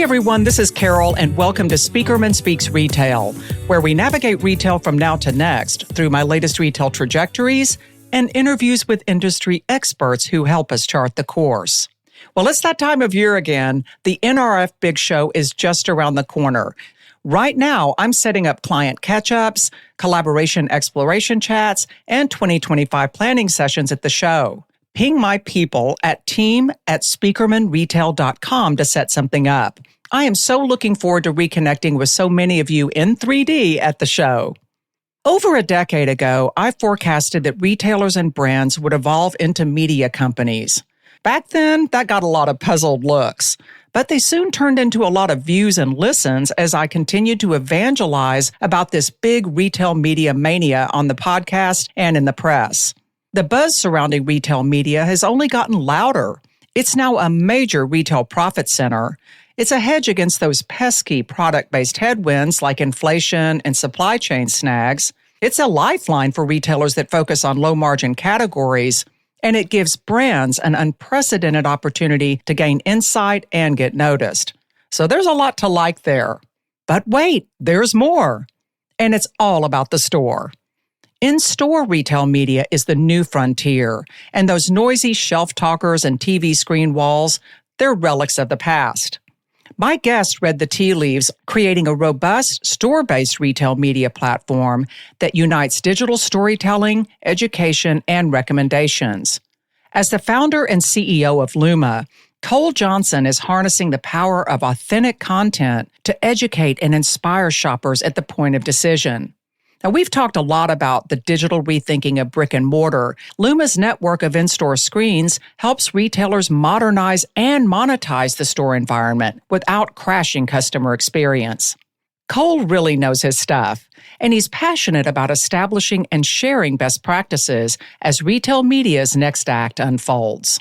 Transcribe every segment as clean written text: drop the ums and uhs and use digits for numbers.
Hey everyone, this is Carol, and welcome to Speakerman Speaks Retail, where we navigate retail from now to next through my latest retail trajectories and interviews with industry experts who help us chart the course. Well, it's that time of year again. The NRF Big Show is just around the corner. Right now, I'm setting up client catch-ups, collaboration exploration chats, and 2025 planning sessions at the show. Ping my people at team@speakermanretail.com to set something up. I am so looking forward to reconnecting with so many of you in 3D at the show. Over a decade ago, I forecasted that retailers and brands would evolve into media companies. Back then, that got a lot of puzzled looks, but they soon turned into a lot of views and listens as I continued to evangelize about this big retail media mania on the podcast and in the press. The buzz surrounding retail media has only gotten louder. It's now a major retail profit center. It's a hedge against those pesky product-based headwinds like inflation and supply chain snags. It's a lifeline for retailers that focus on low-margin categories, and it gives brands an unprecedented opportunity to gain insight and get noticed. So there's a lot to like there. But wait, there's more. And it's all about the store. In-store retail media is the new frontier, and those noisy shelf talkers and TV screen walls, they're relics of the past. My guest read the tea leaves, creating a robust, store-based retail media platform that unites digital storytelling, education, and recommendations. As the founder and CEO of Looma, Cole Johnson is harnessing the power of authentic content to educate and inspire shoppers at the point of decision. Now, we've talked a lot about the digital rethinking of brick and mortar. Looma's network of in-store screens helps retailers modernize and monetize the store environment without crashing customer experience. Cole really knows his stuff, and he's passionate about establishing and sharing best practices as retail media's next act unfolds.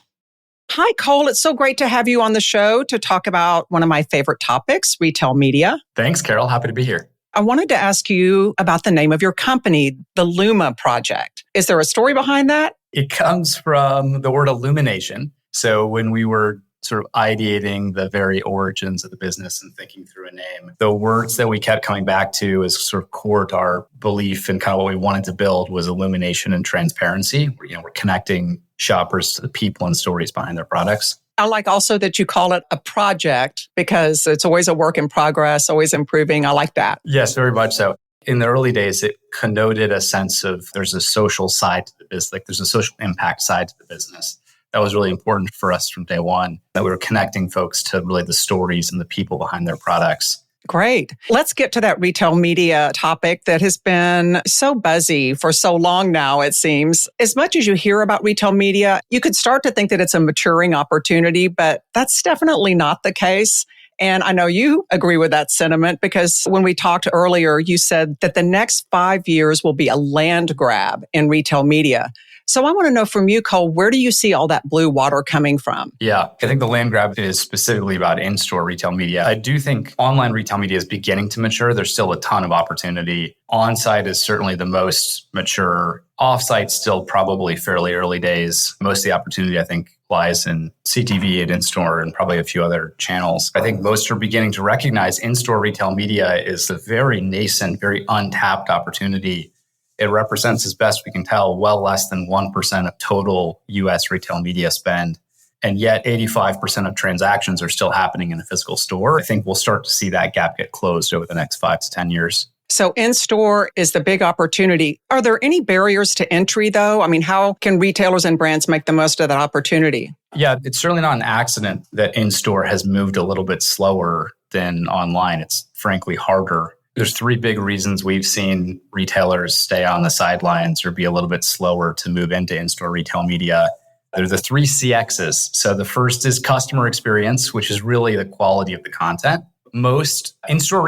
Hi, Cole. It's so great to have you on the show to talk about one of my favorite topics, retail media. Thanks, Carol. Happy to be here. I wanted to ask you about the name of your company, the Looma Project. Is there a story behind that? It comes from the word illumination. So when we were sort of ideating the very origins of the business and thinking through a name, the words that we kept coming back to as sort of core to our belief and kind of what we wanted to build was illumination and transparency. We're connecting shoppers to the people and stories behind their products. I like also that you call it a project because it's always a work in progress, always improving. I like that. Yes, very much so. In the early days, it connoted a sense of there's a social side to the business, like there's a social impact side to the business. That was really important for us from day one, that we were connecting folks to really the stories and the people behind their products. Great. Let's get to that retail media topic that has been so buzzy for so long now, it seems. As much as you hear about retail media, you could start to think that it's a maturing opportunity, but that's definitely not the case. And I know you agree with that sentiment because when we talked earlier, you said that the next 5 years will be a land grab in retail media. So I want to know from you, Cole, where do you see all that blue water coming from? Yeah, I think the land grab is specifically about in-store retail media. I do think online retail media is beginning to mature. There's still a ton of opportunity. On-site is certainly the most mature. Off-site still probably fairly early days. Most of the opportunity, I think, lies in CTV and in-store and probably a few other channels. I think most are beginning to recognize in-store retail media is a very nascent, very untapped opportunity. It represents, as best we can tell, well less than 1% of total U.S. retail media spend. And yet 85% of transactions are still happening in a physical store. I think we'll start to see that gap get closed over the next 5 to 10 years. So in-store is the big opportunity. Are there any barriers to entry, though? I mean, how can retailers and brands make the most of that opportunity? Yeah, it's certainly not an accident that in-store has moved a little bit slower than online. It's frankly harder. There's 3 big reasons we've seen retailers stay on the sidelines or be a little bit slower to move into in-store retail media. There's the 3 CXs. So the first is customer experience, which is really the quality of the content. Most in-store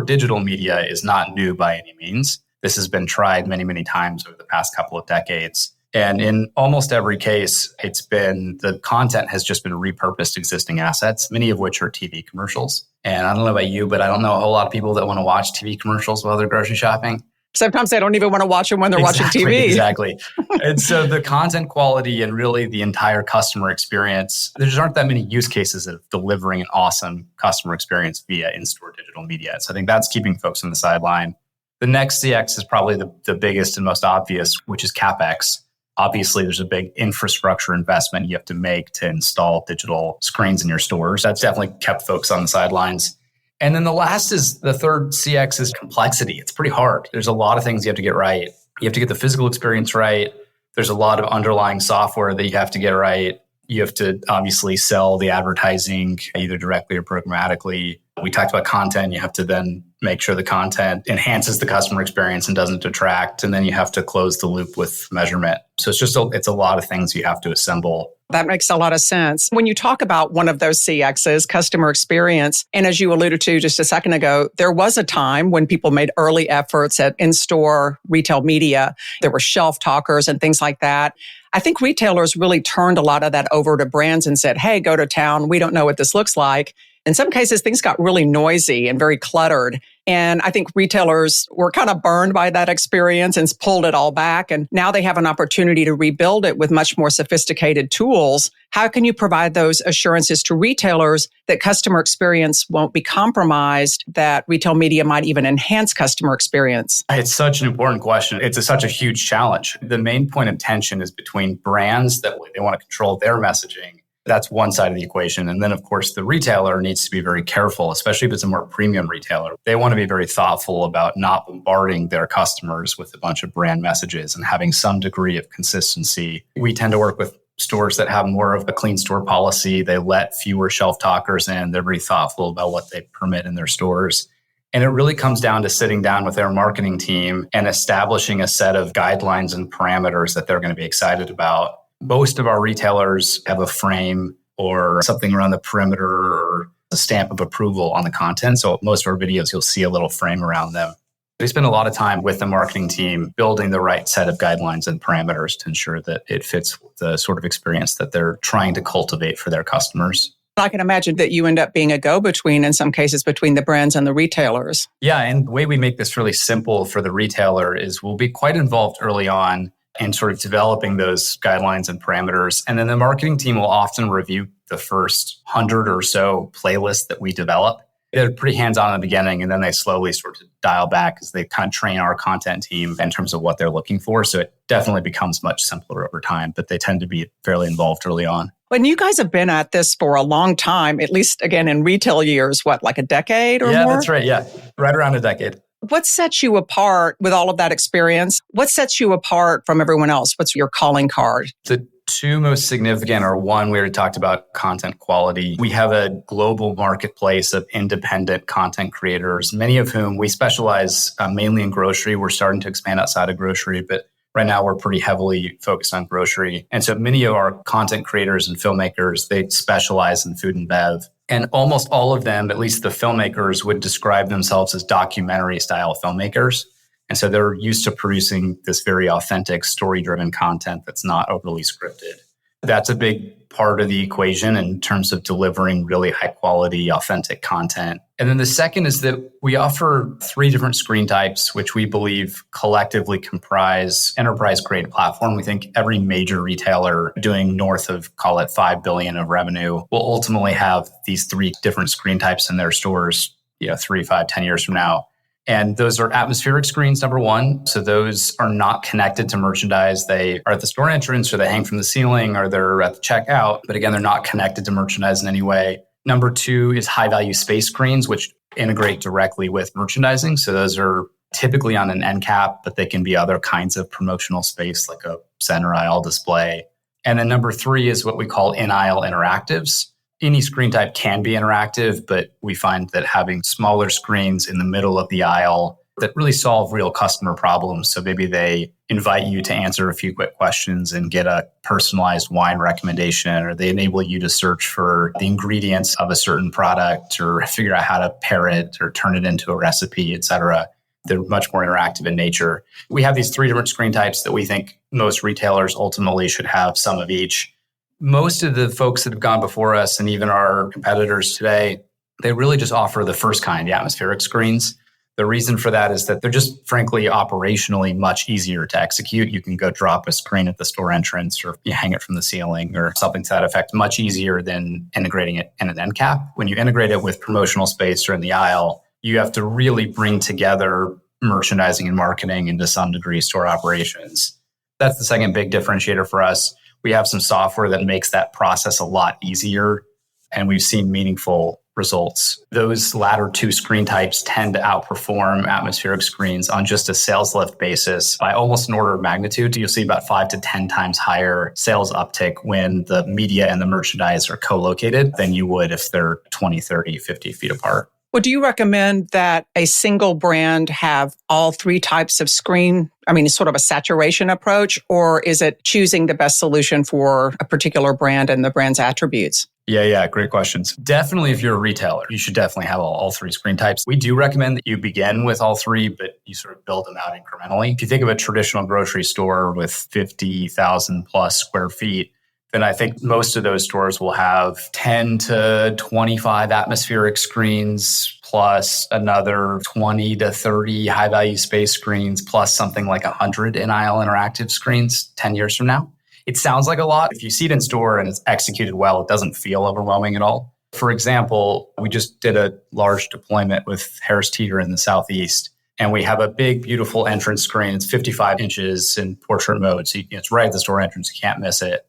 digital media is not new by any means. This has been tried many, many times over the past couple of decades. And in almost every case, the content has just been repurposed existing assets, many of which are TV commercials. And I don't know about you, but I don't know a whole lot of people that want to watch TV commercials while they're grocery shopping. Sometimes they don't even want to watch them when they're watching TV. Exactly. And so the content quality and really the entire customer experience, there just aren't that many use cases of delivering an awesome customer experience via in-store digital media. So I think that's keeping folks on the sideline. The next CX is probably the biggest and most obvious, which is CapEx. Obviously, there's a big infrastructure investment you have to make to install digital screens in your stores. That's definitely kept folks on the sidelines. And then the third CX is complexity. It's pretty hard. There's a lot of things you have to get right. You have to get the physical experience right. There's a lot of underlying software that you have to get right. You have to obviously sell the advertising either directly or programmatically. We talked about content. You have to then make sure the content enhances the customer experience and doesn't detract. And then you have to close the loop with measurement. So it's a lot of things you have to assemble. That makes a lot of sense. When you talk about one of those CXs, customer experience, and as you alluded to just a second ago, there was a time when people made early efforts at in-store retail media. There were shelf talkers and things like that. I think retailers really turned a lot of that over to brands and said, hey, go to town. We don't know what this looks like. In some cases, things got really noisy and very cluttered. And I think retailers were kind of burned by that experience and pulled it all back. And now they have an opportunity to rebuild it with much more sophisticated tools. How can you provide those assurances to retailers that customer experience won't be compromised, that retail media might even enhance customer experience? It's such an important question. It's such a huge challenge. The main point of tension is between brands that they want to control their messaging. That's one side of the equation. And then, of course, the retailer needs to be very careful, especially if it's a more premium retailer. They want to be very thoughtful about not bombarding their customers with a bunch of brand messages and having some degree of consistency. We tend to work with stores that have more of a clean store policy. They let fewer shelf talkers in. They're very thoughtful about what they permit in their stores. And it really comes down to sitting down with their marketing team and establishing a set of guidelines and parameters that they're going to be excited about. Most of our retailers have a frame or something around the perimeter or a stamp of approval on the content. So most of our videos, you'll see a little frame around them. We spend a lot of time with the marketing team building the right set of guidelines and parameters to ensure that it fits the sort of experience that they're trying to cultivate for their customers. I can imagine that you end up being a go-between in some cases between the brands and the retailers. Yeah, and the way we make this really simple for the retailer is we'll be quite involved early on in sort of developing those guidelines and parameters. And then the marketing team will often review the first 100 or so playlists that we develop. They're pretty hands-on in the beginning, and then they slowly sort of dial back as they kind of train our content team in terms of what they're looking for. So it definitely becomes much simpler over time, but they tend to be fairly involved early on. And you guys have been at this for a long time, at least, again, in retail years, like a decade or more? Yeah, that's right. Yeah, right around a decade. What sets you apart with all of that experience? What sets you apart from everyone else? What's your calling card? The two most significant are one, we already talked about content quality. We have a global marketplace of independent content creators, many of whom we specialize mainly in grocery. We're starting to expand outside of grocery, but right now we're pretty heavily focused on grocery. And so many of our content creators and filmmakers, they specialize in food and bev. And almost all of them, at least the filmmakers, would describe themselves as documentary style filmmakers. And so they're used to producing this very authentic, story-driven content that's not overly scripted. That's a big part of the equation in terms of delivering really high quality, authentic content. And then the second is that we offer 3 different screen types, which we believe collectively comprise enterprise-grade platform. We think every major retailer doing north of, call it, $5 billion of revenue will ultimately have these 3 different screen types in their stores, 3, 5, 10 years from now. And those are atmospheric screens, number one. So those are not connected to merchandise. They are at the store entrance, or they hang from the ceiling, or they're at the checkout. But again, they're not connected to merchandise in any way. Number 2 is high value space screens, which integrate directly with merchandising. So those are typically on an end cap, but they can be other kinds of promotional space like a center aisle display. And then number 3 is what we call in-aisle interactives. Any screen type can be interactive, but we find that having smaller screens in the middle of the aisle that really solve real customer problems. So maybe they invite you to answer a few quick questions and get a personalized wine recommendation, or they enable you to search for the ingredients of a certain product or figure out how to pair it or turn it into a recipe, et cetera. They're much more interactive in nature. We have these 3 different screen types that we think most retailers ultimately should have some of each. Most of the folks that have gone before us, and even our competitors today, they really just offer the first kind, the atmospheric screens. The reason for that is that they're just frankly operationally much easier to execute. You can go drop a screen at the store entrance or you hang it from the ceiling or something to that effect, much easier than integrating it in an end cap. When you integrate it with promotional space or in the aisle, you have to really bring together merchandising and marketing and to some degree store operations. That's the second big differentiator for us. We have some software that makes that process a lot easier, and we've seen meaningful results. Those latter two screen types tend to outperform atmospheric screens on just a sales lift basis by almost an order of magnitude. You'll see about 5 to 10 times higher sales uptick when the media and the merchandise are co-located than you would if they're 20, 30, 50 feet apart. Well, do you recommend that a single brand have all three types of screen? I mean, it's sort of a saturation approach, or is it choosing the best solution for a particular brand and the brand's attributes? Yeah. Great questions. Definitely, if you're a retailer, you should definitely have all three screen types. We do recommend that you begin with all three, but you sort of build them out incrementally. If you think of a traditional grocery store with 50,000 plus square feet, then I think most of those stores will have 10 to 25 atmospheric screens, plus another 20 to 30 high-value space screens, plus something like 100 in-aisle interactive screens 10 years from now. It sounds like a lot. If you see it in store and it's executed well, it doesn't feel overwhelming at all. For example, we just did a large deployment with Harris Teeter in the Southeast, and we have a big, beautiful entrance screen. It's 55 inches in portrait mode, so it's right at the store entrance. You can't miss it.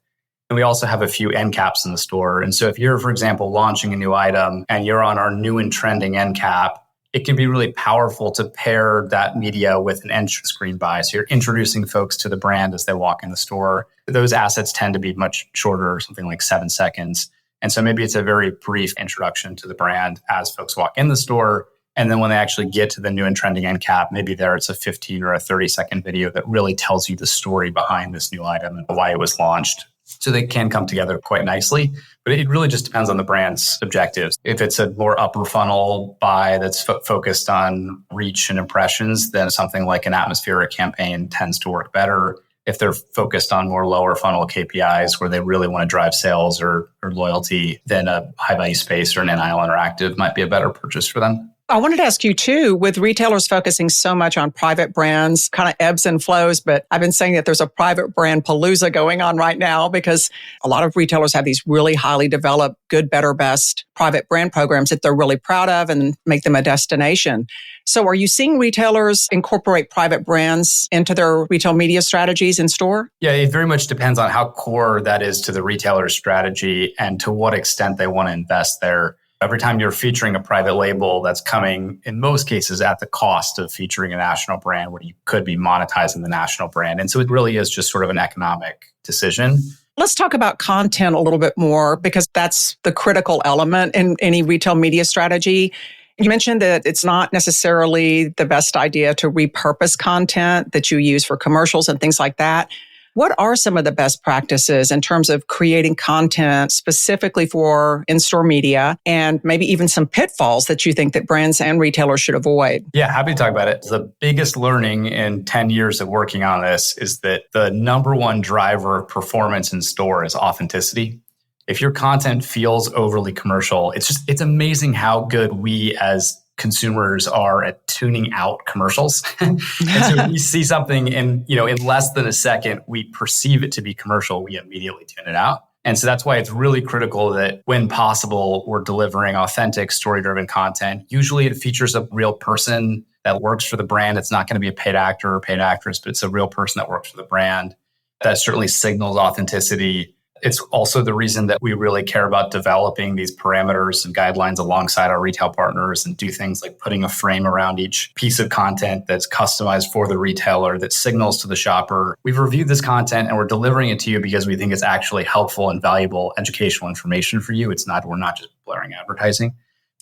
And we also have a few end caps in the store. And so if you're, for example, launching a new item and you're on our new and trending end cap, it can be really powerful to pair that media with an entrance screen buy. So you're introducing folks to the brand as they walk in the store. Those assets tend to be much shorter, something like 7 seconds. And so maybe it's a very brief introduction to the brand as folks walk in the store. And then when they actually get to the new and trending end cap, maybe there it's a 15 or a 30-second video that really tells you the story behind this new item and why it was launched. So they can come together quite nicely, but it really just depends on the brand's objectives. If it's a more upper funnel buy that's focused on reach and impressions, then something like an atmospheric campaign tends to work better. If they're focused on more lower funnel KPIs where they really want to drive sales or loyalty, then a high value space or an in-aisle interactive might be a better purchase for them. I wanted to ask you too, with retailers focusing so much on private brands, kind of ebbs and flows, but I've been saying that there's a private brand palooza going on right now because a lot of retailers have these really highly developed, good, better, best private brand programs that they're really proud of and make them a destination. So are you seeing retailers incorporate private brands into their retail media strategies in store? Yeah, it very much depends on how core that is to the retailer's strategy and to what extent they want to invest there. Every time you're featuring a private label, that's coming, in most cases, at the cost of featuring a national brand where you could be monetizing the national brand. And so it really is just sort of an economic decision. Let's talk about content a little bit more because that's the critical element in any retail media strategy. You mentioned that it's not necessarily the best idea to repurpose content that you use for commercials and things like that. What are some of the best practices in terms of creating content specifically for in-store media and maybe even some pitfalls that you think that brands and retailers should avoid? Yeah, happy to talk about it. The biggest learning in 10 years of working on this is that the number one driver of performance in store is authenticity. If your content feels overly commercial, it's amazing how good we as consumers are at tuning out commercials. And so when we see something and, in less than a second, we perceive it to be commercial, we immediately tune it out. And so that's why it's really critical that when possible, we're delivering authentic story-driven content. Usually it features a real person that works for the brand. It's not going to be a paid actor or paid actress, but it's a real person that works for the brand. That certainly signals authenticity. It's also the reason that we really care about developing these parameters and guidelines alongside our retail partners and do things like putting a frame around each piece of content that's customized for the retailer that signals to the shopper, we've reviewed this content and we're delivering it to you because we think it's actually helpful and valuable educational information for you. We're not just blaring advertising.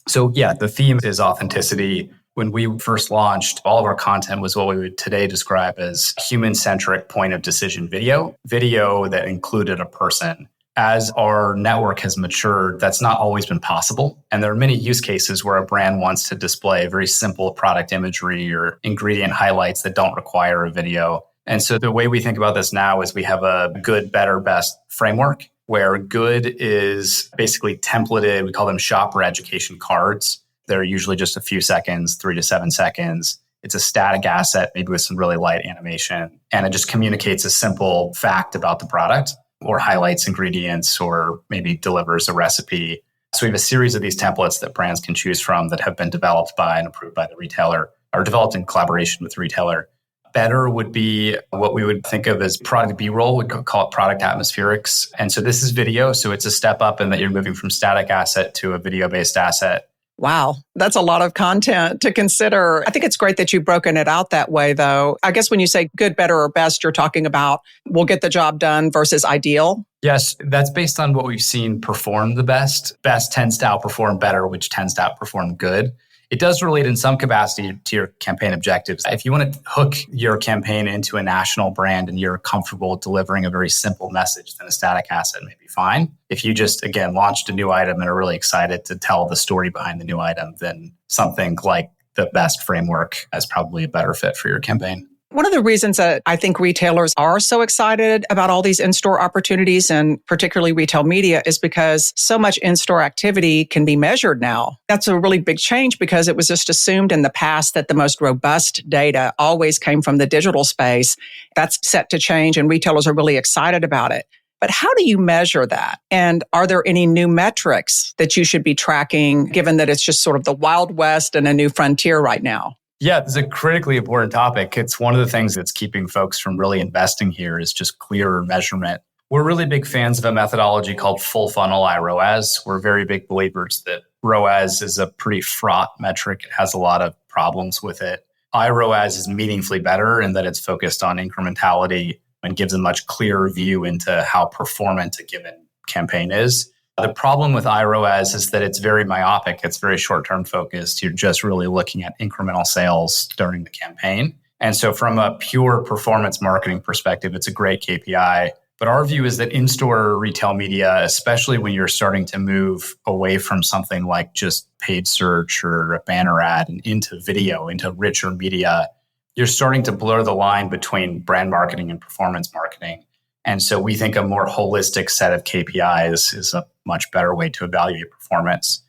So yeah, the theme is authenticity. When we first launched, all of our content was what we would today describe as human-centric point of decision video that included a person. As our network has matured, that's not always been possible. And there are many use cases where a brand wants to display very simple product imagery or ingredient highlights that don't require a video. And so the way we think about this now is we have a good, better, best framework where good is basically templated. We call them shopper education cards. They're usually just a few seconds, 3 to 7 seconds. It's a static asset, maybe with some really light animation. And it just communicates a simple fact about the product or highlights ingredients or maybe delivers a recipe. So we have a series of these templates that brands can choose from that have been developed by and approved by the retailer or developed in collaboration with the retailer. Better would be what we would think of as product B-roll. We could call it product atmospherics. And so this is video. So it's a step up in that you're moving from static asset to a video-based asset. Wow, that's a lot of content to consider. I think it's great that you've broken it out that way, though. I guess when you say good, better, or best, you're talking about we'll get the job done versus ideal. Yes, that's based on what we've seen perform the best. Best tends to outperform better, which tends to outperform good. It does relate in some capacity to your campaign objectives. If you want to hook your campaign into a national brand and you're comfortable delivering a very simple message, then a static asset may be fine. If you just, again, launched a new item and are really excited to tell the story behind the new item, then something like the best framework is probably a better fit for your campaign. One of the reasons that I think retailers are so excited about all these in-store opportunities and particularly retail media is because so much in-store activity can be measured now. That's a really big change because it was just assumed in the past that the most robust data always came from the digital space. That's set to change and retailers are really excited about it. But how do you measure that? And are there any new metrics that you should be tracking given that it's just sort of the Wild West and a new frontier right now? Yeah, it's a critically important topic. It's one of the things that's keeping folks from really investing here is just clearer measurement. We're really big fans of a methodology called full funnel iROAS. We're very big believers that ROAS is a pretty fraught metric. It has a lot of problems with it. iROAS is meaningfully better in that it's focused on incrementality and gives a much clearer view into how performant a given campaign is. The problem with iROAS is that it's very myopic. It's very short-term focused. You're just really looking at incremental sales during the campaign. And so from a pure performance marketing perspective, it's a great KPI. But our view is that in-store retail media, especially when you're starting to move away from something like just paid search or a banner ad and into video, into richer media, you're starting to blur the line between brand marketing and performance marketing. And so we think a more holistic set of KPIs is a much better way to evaluate performance.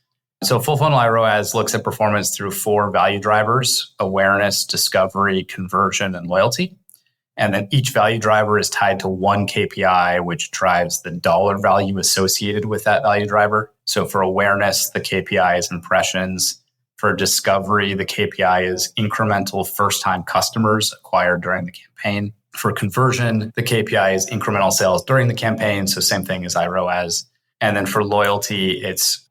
So full funnel iROAS looks at performance through 4 value drivers: awareness, discovery, conversion, and loyalty. And then each value driver is tied to one KPI, which drives the dollar value associated with that value driver. So for awareness, the KPI is impressions. For discovery, the KPI is incremental first-time customers acquired during the campaign. For conversion, the KPI is incremental sales during the campaign. So same thing as iROAS. And then for loyalty,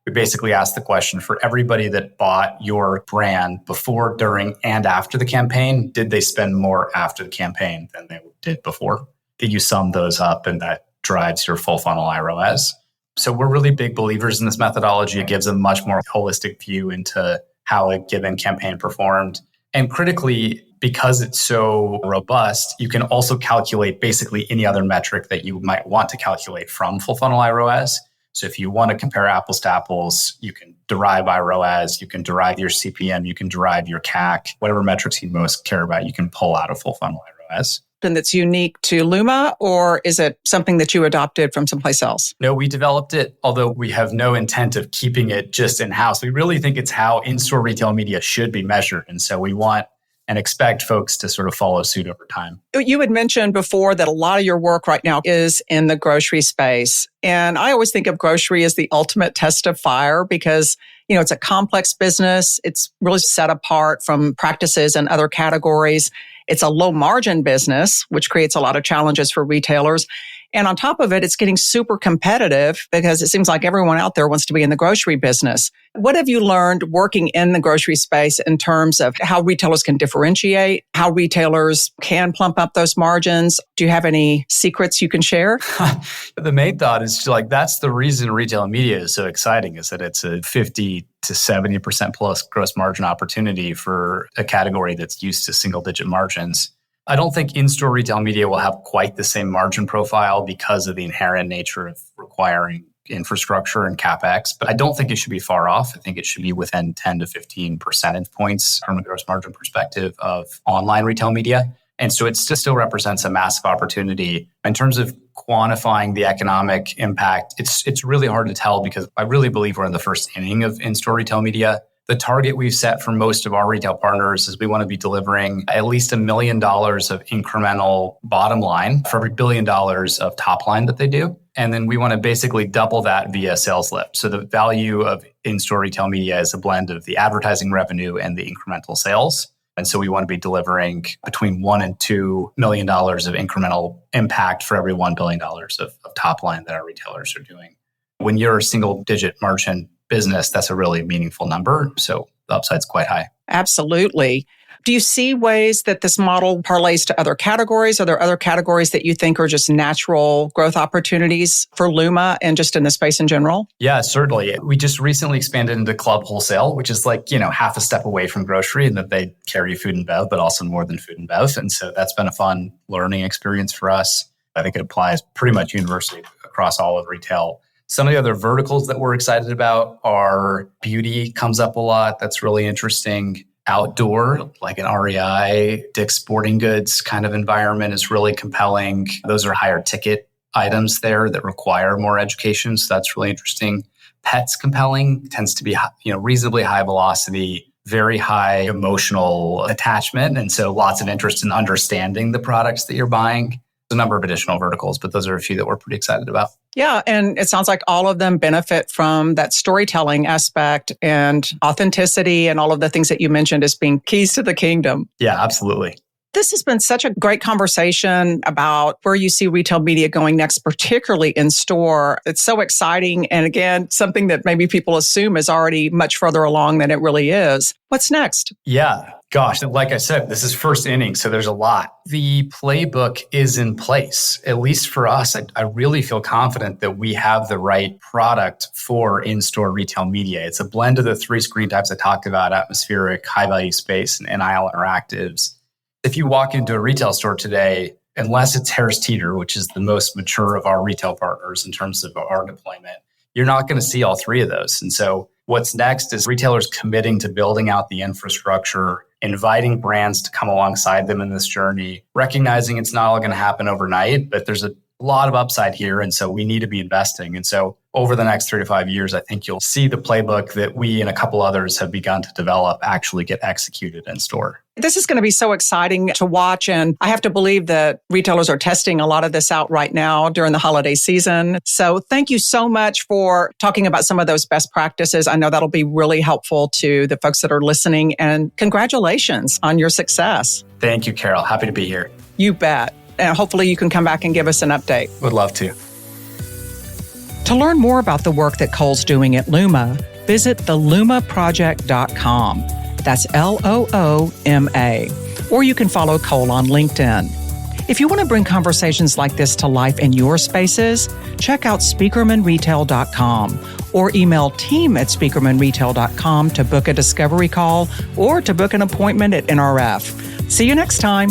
we basically ask the question for everybody that bought your brand before, during, and after the campaign, did they spend more after the campaign than they did before? Did you sum those up and that drives your full funnel iROAS? So we're really big believers in this methodology. It gives a much more holistic view into how a given campaign performed. And critically, because it's so robust, you can also calculate basically any other metric that you might want to calculate from full funnel iROAS. So if you want to compare apples to apples, you can derive iROAS, you can derive your CPM, you can derive your CAC, whatever metrics you most care about, you can pull out of full funnel iROAS. And that's unique to Looma, or is it something that you adopted from someplace else? No, we developed it, although we have no intent of keeping it just in-house. We really think it's how in-store retail media should be measured. And so we want and expect folks to sort of follow suit over time. You had mentioned before that a lot of your work right now is in the grocery space. And I always think of grocery as the ultimate test of fire because, it's a complex business. It's really set apart from practices and other categories. It's a low margin business, which creates a lot of challenges for retailers. And on top of it, it's getting super competitive because it seems like everyone out there wants to be in the grocery business. What have you learned working in the grocery space in terms of how retailers can differentiate, how retailers can plump up those margins? Do you have any secrets you can share? The main thought is that's the reason retail media is so exciting, is that it's a 50 to 70% plus gross margin opportunity for a category that's used to single digit margins. I don't think in-store retail media will have quite the same margin profile because of the inherent nature of requiring infrastructure and CapEx, but I don't think it should be far off. I think it should be within 10 to 15 percentage points from a gross margin perspective of online retail media. And so it still represents a massive opportunity. In terms of quantifying the economic impact, it's really hard to tell because I really believe we're in the first inning of in-store retail media. The target we've set for most of our retail partners is we want to be delivering at least $1 million of incremental bottom line for every $1 billion of top line that they do. And then we want to basically double that via sales lift. So the value of in-store retail media is a blend of the advertising revenue and the incremental sales. And so we want to be delivering between $1 and $2 million of incremental impact for every $1 billion of top line that our retailers are doing. When you're a single digit margin business, that's a really meaningful number. So the upside's quite high. Absolutely. Do you see ways that this model parlays to other categories? Are there other categories that you think are just natural growth opportunities for Looma and just in the space in general? Yeah, certainly. We just recently expanded into club wholesale, which is like, half a step away from grocery, and that they carry food and bev, but also more than food and bev. And so that's been a fun learning experience for us. I think it applies pretty much universally across all of retail. Some of the other verticals that we're excited about are beauty comes up a lot. That's really interesting. Outdoor, like an REI, Dick's Sporting Goods kind of environment is really compelling. Those are higher ticket items there that require more education. So that's really interesting. Pets compelling, tends to be reasonably high velocity, very high emotional attachment. And so lots of interest in understanding the products that you're buying. A number of additional verticals, but those are a few that we're pretty excited about. Yeah, and it sounds like all of them benefit from that storytelling aspect and authenticity and all of the things that you mentioned as being keys to the kingdom. Yeah, absolutely. This has been such a great conversation about where you see retail media going next, particularly in store. It's so exciting. And again, something that maybe people assume is already much further along than it really is. What's next? Yeah. Gosh, like I said, this is first inning, so there's a lot. The playbook is in place. At least for us, I really feel confident that we have the right product for in-store retail media. It's a blend of the three screen types I talked about: atmospheric, high-value space, and aisle interactives. If you walk into a retail store today, unless it's Harris Teeter, which is the most mature of our retail partners in terms of our deployment, you're not going to see all three of those. And so what's next is retailers committing to building out the infrastructure, inviting brands to come alongside them in this journey, recognizing it's not all going to happen overnight, but there's a lot of upside here. And so we need to be investing. And so over the next 3 to 5 years, I think you'll see the playbook that we and a couple others have begun to develop actually get executed in store. This is going to be so exciting to watch. And I have to believe that retailers are testing a lot of this out right now during the holiday season. So thank you so much for talking about some of those best practices. I know that'll be really helpful to the folks that are listening. And congratulations on your success. Thank you, Carol. Happy to be here. You bet. And hopefully you can come back and give us an update. Would love to. To learn more about the work that Cole's doing at Looma, visit theloomaproject.com. That's Looma. Or you can follow Cole on LinkedIn. If you want to bring conversations like this to life in your spaces, check out speakermanretail.com or email team@speakermanretail.com to book a discovery call or to book an appointment at NRF. See you next time.